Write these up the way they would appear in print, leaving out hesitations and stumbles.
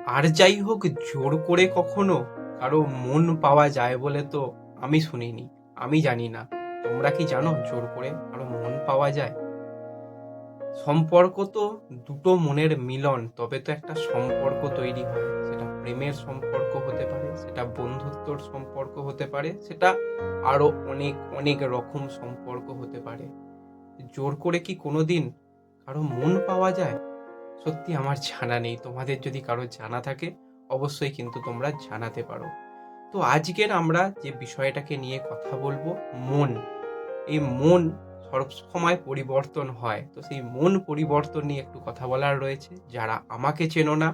আর যাই হোক, জোর করে কখনো কারো মন পাওয়া যায় বলে তো আমি শুনিনি, আমি জানি না। তোমরা কি জানো জোর করে কারো মন পাওয়া যায়? সম্পর্ক তো দুটো মনের মিলন, তবে তো একটা সম্পর্ক তৈরি হয়। সেটা প্রেমের সম্পর্ক হতে পারে, সেটা বন্ধুত্বর সম্পর্ক হতে পারে, সেটা আরো অনেক অনেক রকম সম্পর্ক হতে পারে। জোর করে কি কোনোদিন কারো মন পাওয়া যায়? সত্যি আমার জানা নেই। তোমাদের যদি কারো জানা থাকে অবশ্যই কিন্তু তোমরা জানাতে পারো। তো আজকের আমরা যে বিষয়টাকে নিয়ে কথা বলবো, মন। এই মন সবসময় পরিবর্তন হয়, তো সেই মন পরিবর্তন নিয়ে একটু কথা বলার রয়েছে। যারা আমাকে চেনো না,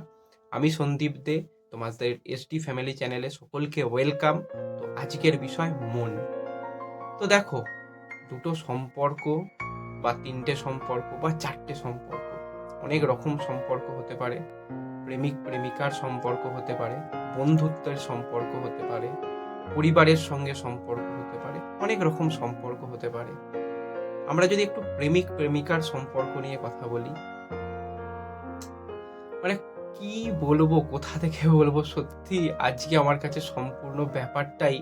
আমি সন্দীপ দে, তোমাদের এসডি ফ্যামিলি চ্যানেলে সকলকে ওয়েলকাম। তো আজকের বিষয় মন। তো দেখো, দুটো সম্পর্ক বা তিনটে সম্পর্ক বা চারটে সম্পর্ক, অনেক রকম সম্পর্ক হতে পারে। প্রেমিক প্রেমিকার সম্পর্ক হতে পারে, বন্ধুত্বের সম্পর্ক হতে পারে, পরিবারের সঙ্গে সম্পর্ক হতে পারে, অনেক রকম সম্পর্ক হতে পারে। আমরা যদি একটু প্রেমিক প্রেমিকার সম্পর্ক নিয়ে কথা বলি, মানে কি বলবো, কোথা থেকে বলবো, সত্যি আজকে আমার কাছে সম্পূর্ণ ব্যাপারটাই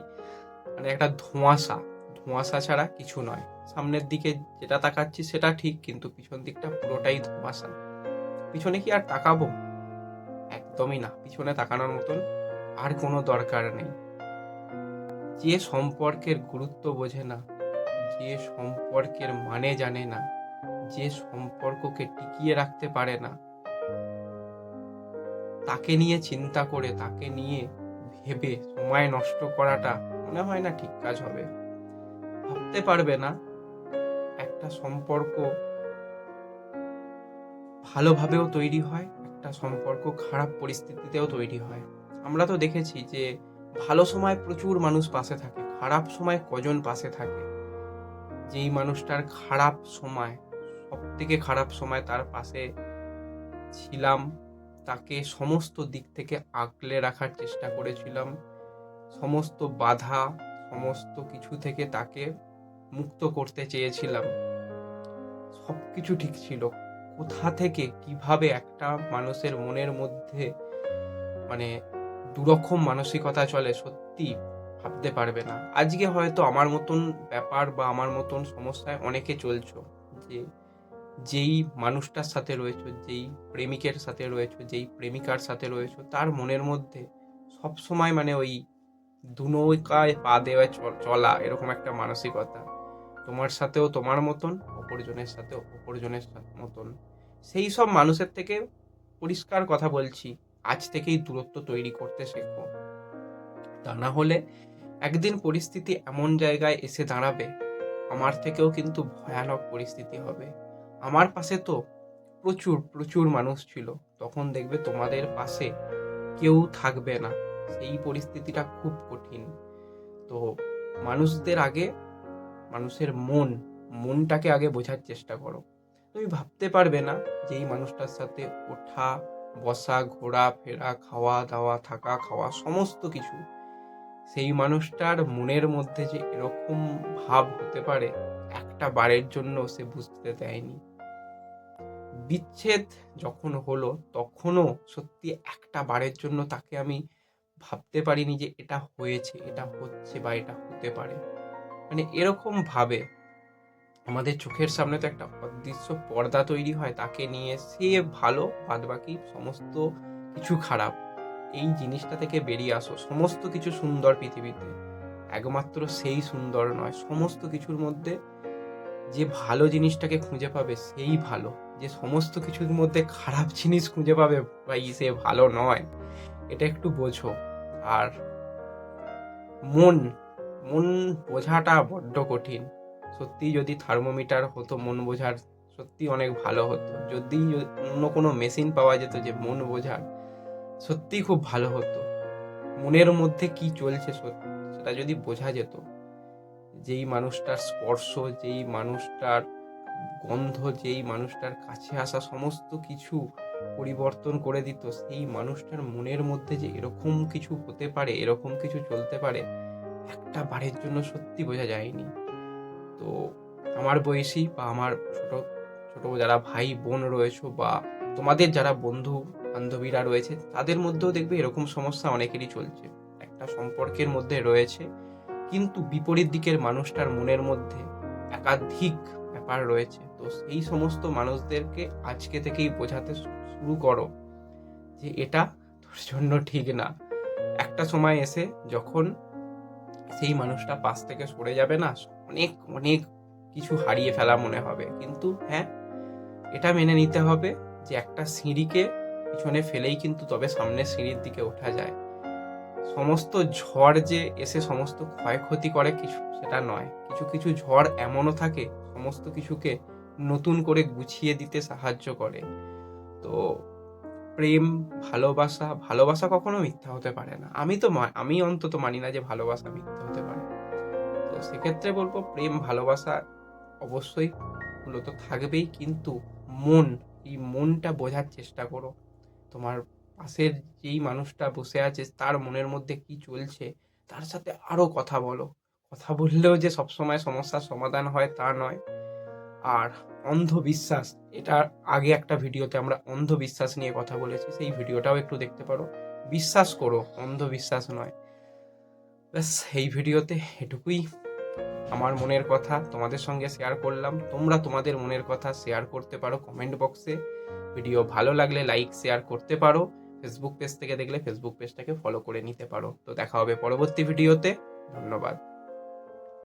মানে একটা ধোঁয়াশা। ধোঁয়াশা ছাড়া কিছু নয়। সামনের দিকে যেটা তাকাচ্ছি সেটা ঠিক, কিন্তু পিছন দিকটা পুরোটাই ধোঁয়াশা। পিছনে কি আর তাকাবো? একদমই না, পিছনে তাকানোর মতন আর কোনো দরকার নেই। যে সম্পর্কের গুরুত্ব বোঝে না, যে সম্পর্কের মানে জানে না, যে সম্পর্ককে টিকিয়ে রাখতে পারে না, তাকে নিয়ে চিন্তা করে, তাকে নিয়ে ভেবে সময় নষ্ট করাটা মনে হয় না ঠিক কাজ হবে। ভাবতে পারবে না একটা সম্পর্ক ভালোভাবেও তৈরি হয়, একটা সম্পর্ক খারাপ পরিস্থিতিতেও তৈরি হয়। আমরা তো দেখেছি যে ভালো সময় প্রচুর মানুষ পাশে থাকে, খারাপ সময় কজন পাশে থাকে। যেই মানুষটার খারাপ সময়, সব থেকে খারাপ সময় তার পাশে ছিলাম, তাকে সমস্ত দিক থেকে আগলে রাখার চেষ্টা করেছিলাম, সমস্ত বাধা, সমস্ত কিছু থেকে তাকে মুক্ত করতে চেয়েছিলাম, সবকিছু ঠিক ছিল। কোথা থেকে কিভাবে একটা মানুষের মনের মধ্যে মানে দুরকম মানসিকতা চলে, সত্যি ভাবতে পারবে না। আজকে হয়তো আমার মতন ব্যাপার বা আমার মতন সমস্যায় অনেকে চলছো, যে যেই মানুষটার সাথে রয়েছো, যেই প্রেমিকের সাথে রয়েছো, যেই প্রেমিকার সাথে রয়েছো, তার মনের মধ্যে সবসময় মানে ওই দু নৌকায় পা দেওয়া চলা, এরকম একটা মানসিকতা। তোমার সাথেও তোমার মতন, অপরজনের সাথেও অপরজনের মতন। সেই সব মানুষের থেকে পরিষ্কার কথা বলছি, আজ থেকেই দূরত্ব তৈরি করতে শেখো। তা না হলে একদিন পরিস্থিতি এমন জায়গায় এসে দাঁড়াবে, আমার থেকেও কিন্তু ভয়ানক পরিস্থিতি হবে। আমার পাশে তো প্রচুর প্রচুর মানুষ ছিল, তখন দেখবে তোমাদের পাশে কেউ থাকবে না। সেই পরিস্থিতিটা খুব কঠিন। তো মানুষদের আগে মানুষের মনটাকে আগে বোঝার চেষ্টা করো। তুমি ভাবতে পারবে না যে এই মানুষটার সাথে ওঠা বসা, ঘোরা ফেরা, খাওয়া দাওয়া, থাকা খাওয়া, সমস্ত কিছু, সেই মানুষটার মনের মধ্যে যে এরকম ভাব হতে পারে, একটা বারের জন্য সে বুঝতে দেয়নি। বিচ্ছেদ যখন হলো তখনও সত্যি একটা বারের জন্য তাকে আমি ভাবতে পারিনি যে এটা হয়েছে, এটা হচ্ছে বা এটা হতে পারে। মানে এরকম ভাবে আমাদের চোখের সামনে তো একটা অদৃশ্য পর্দা তৈরি হয় তাকে নিয়ে, সে ভালো, বাদবাকি সমস্ত কিছু খারাপ। এই জিনিসটা থেকে বেরিয়ে আসো। সমস্ত কিছু সুন্দর পৃথিবীতে, একমাত্র সেই সুন্দর নয়। সমস্ত কিছুর মধ্যে যে ভালো জিনিসটাকে খুঁজে পাবে সেই ভালো, যে সমস্ত কিছুর মধ্যে খারাপ জিনিস খুঁজে পাবে ভাই, সে ভালো নয়। এটা একটু বোঝো। আর মন মন বোঝাটা বড্ড কঠিন। সত্যি যদি থার্মোমিটার হতো মন বোঝার, সত্যি অনেক ভালো হতো। যদি অন্য কোনো মেশিন পাওয়া যেত যে মন বোঝার, সত্যিই খুব ভালো হতো। মনের মধ্যে কি চলছে সেটা যদি বোঝা যেত, যেই মানুষটার স্পর্শ, যেই মানুষটার গন্ধ, যেই মানুষটার কাছে আসা সমস্ত কিছু পরিবর্তন করে দিত, সেই মানুষটার মনের মধ্যে যে এরকম কিছু হতে পারে, এরকম কিছু চলতে পারে, একটা বারের জন্য সত্যি বোঝা যায়নি। তো আমার বয়সী বা আমার ছোট ছোট যারা ভাই বোন রয়েছে, বা তোমাদের যারা বন্ধু বান্ধবীরা রয়েছে, তাদের মধ্যেও দেখবে এরকম সমস্যা অনেকেরই চলছে। একটা সম্পর্কের মধ্যে রয়েছে, কিন্তু বিপরীত দিকের মানুষটার মনের মধ্যে একাধিক ব্যাপার রয়েছে। তো সেই সমস্ত মানুষদেরকে আজকে থেকেই বোঝাতে শুরু করো যে এটা তোর জন্য ঠিক না। একটা সময় এসে যখন সেই মানুষটা পাশ থেকে সরে যাবে না, অনেক অনেক কিছু হারিয়ে ফেলা মনে হবে। কিন্তু হ্যাঁ, এটা মেনে নিতে হবে যে একটা সিঁড়িকে পিছনে ফেলেই কিন্তু তবে সামনের সিঁড়ির দিকে ওঠা যায়। সমস্ত ঝড় যে এসে সমস্ত ক্ষয়ক্ষতি করে কিছু, সেটা নয়। কিছু কিছু ঝড় এমনও থাকে সমস্ত কিছুকে নতুন করে গুছিয়ে দিতে সাহায্য করে। তো প্রেম, ভালোবাসা কখনো মিথ্যা হতে পারে না। আমি অন্তত মানি না যে ভালোবাসা মিথ্যা হতে পারে। তো সেক্ষেত্রে বলবো প্রেম ভালোবাসা অবশ্যই মূলত থাকবেই, কিন্তু এই মনটা বোঝার চেষ্টা করো। তোমার পাশের যেই মানুষটা বসে আছে তার মনের মধ্যে কি চলছে, তার সাথে আরো কথা বলো। কথা বললেও যে সবসময় সমস্যার সমাধান হয় তা নয়। আর অন্ধবিশ্বাস, এটা আগে একটা ভিডিওতে আমরা অন্ধবিশ্বাস নিয়ে কথা বলেছি, সেই ভিডিওটাও একটু দেখতে পারো। বিশ্বাস করো, অন্ধবিশ্বাস নয়। ব্যাস, এই ভিডিওতে এটুকুই আমার মনের কথা তোমাদের সঙ্গে শেয়ার করলাম। তোমরা তোমাদের মনের কথা শেয়ার করতে পারো কমেন্ট বক্সে। ভিডিও ভালো লাগলে লাইক শেয়ার করতে পারো। ফেসবুক পেজ থেকে দেখলে ফেসবুক পেজটাকে ফলো করে নিতে পারো। তো দেখা হবে পরবর্তী ভিডিওতে। ধন্যবাদ।